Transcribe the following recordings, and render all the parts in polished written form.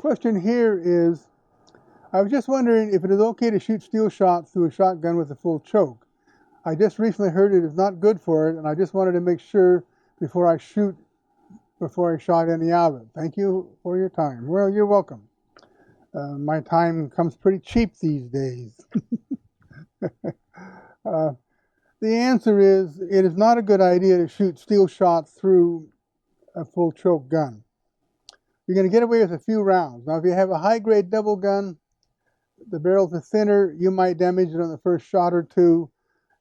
question here is, I was just wondering if it is okay to shoot steel shots through a shotgun with a full choke. I just recently heard it is not good for it, and I just wanted to make sure before I shot any of it. Thank you for your time. Well, you're welcome. My time comes pretty cheap these days. uh, the answer is, it is not a good idea to shoot steel shots through a full choke gun. You're going to get away with a few rounds. Now, if you have a high-grade double gun, the barrels are thinner, you might damage it on the first shot or two.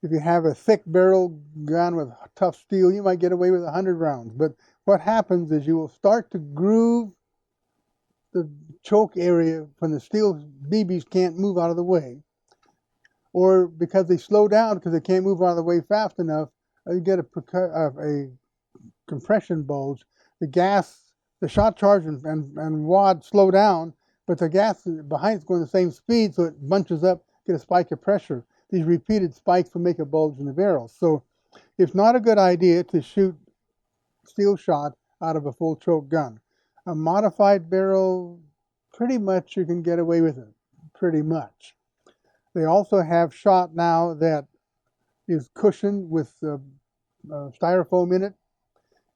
If you have a thick barrel gun with tough steel, you might get away with 100 rounds. But what happens is you will start to groove the choke area when the steel BBs can't move out of the way. Or because they slow down because they can't move out of the way fast enough, you get a compression bulge. The shot charge and wad slow down, but the gas behind is going the same speed, so it bunches up, get a spike of pressure. These repeated spikes will make a bulge in the barrel. So it's not a good idea to shoot steel shot out of a full choke gun. A modified barrel, pretty much you can get away with it, pretty much. They also have shot now that is cushioned with styrofoam in it,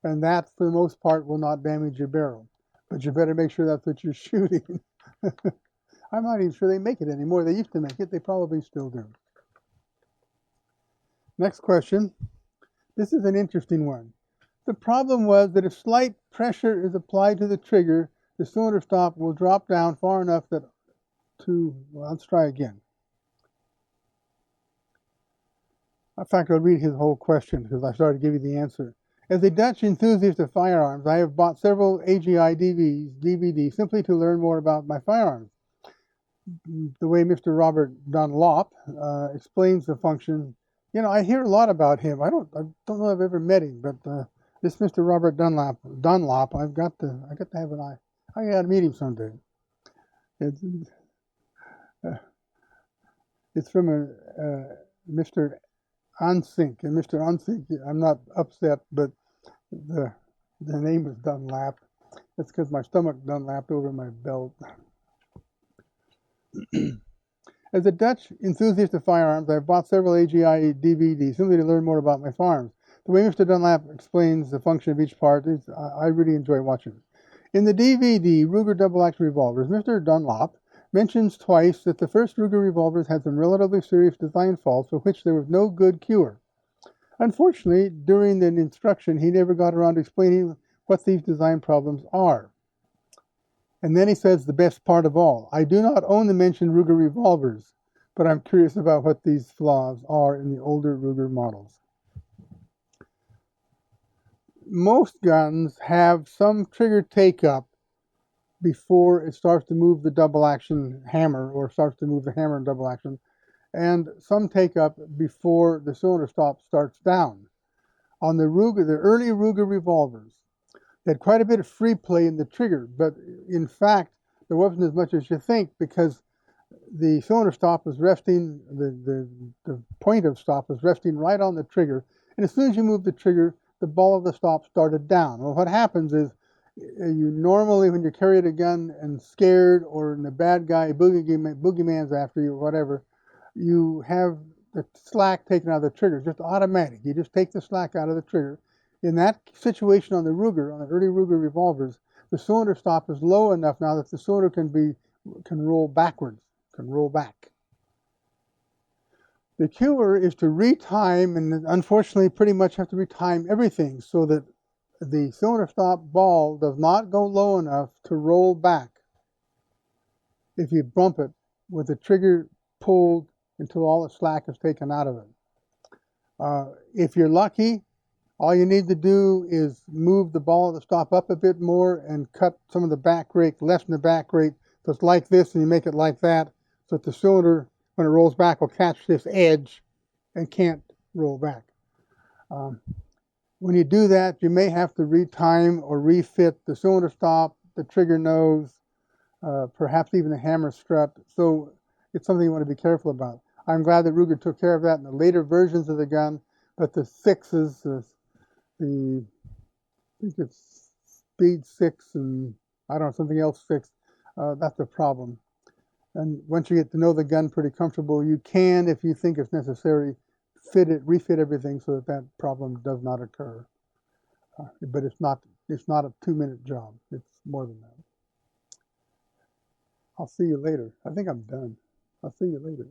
and that, for the most part, will not damage your barrel. But you better make sure that's what you're shooting. I'm not even sure they make it anymore. They used to make it. They probably still do. Next question. This is an interesting one. The problem was that if slight pressure is applied to the trigger, the cylinder stop will drop down far enough that well, let's try again. In fact, I'll read his whole question because I started to give you the answer. As a Dutch enthusiast of firearms, I have bought several AGI DVDs simply to learn more about my firearms. The way Mr. Robert Dunlap explains the function, I hear a lot about him. I don't know if I've ever met him, but this Mr. Robert Dunlap, I've got to have an eye. I got to meet him someday. It's from Mr. Ansink, and Mr. Ansink, I'm not upset, but the name is Dunlap. That's because my stomach Dunlapped over my belt. As a Dutch enthusiast of firearms, I've bought several AGI DVDs simply to learn more about my firearms. The way Mr. Dunlap explains the function of each part, I really enjoy watching it. In the DVD, Ruger double-action revolvers, Mr. Dunlap mentions twice that the first Ruger revolvers had some relatively serious design faults for which there was no good cure. Unfortunately, during the instruction, he never got around to explaining what these design problems are. And then he says the best part of all. I do not own the mentioned Ruger revolvers, but I'm curious about what these flaws are in the older Ruger models. Most guns have some trigger take-up before it starts to move the double-action hammer, or starts to move the hammer in double-action, and some take-up before the cylinder stop starts down. On the early Ruger revolvers, they had quite a bit of free play in the trigger, but in fact, there wasn't as much as you think, because the cylinder stop was resting, the point of stop was resting right on the trigger, and as soon as you move the trigger, the ball of the stop started down. Well, what happens is, you normally, when you're carrying a gun and scared, or the bad guy, boogeyman's after you, or whatever, you have the slack taken out of the trigger, just automatic. You just take the slack out of the trigger. In that situation on the early Ruger revolvers, the cylinder stop is low enough now that the cylinder can roll backwards, can roll back. The cure is to retime, and unfortunately pretty much have to retime everything so that the cylinder stop ball does not go low enough to roll back if you bump it with the trigger pulled until all the slack is taken out of it. If you're lucky, all you need to do is move the ball of the stop up a bit more and cut some of the back rake, lessen the back rake, so it's like this, and you make it like that, so that the cylinder, when it rolls back, will catch this edge and can't roll back. When you do that, you may have to retime or refit the cylinder stop, the trigger nose, perhaps even the hammer strut. So it's something you want to be careful about. I'm glad that Ruger took care of that in the later versions of the gun, but the 6s, I think it's Speed 6 and I don't know, something else 6, that's the problem. And once you get to know the gun pretty comfortable, you can, if you think it's necessary, refit everything so that that problem does not occur. But it's not a 2-minute job. It's more than that. I'll see you later. I think I'm done. I'll see you later.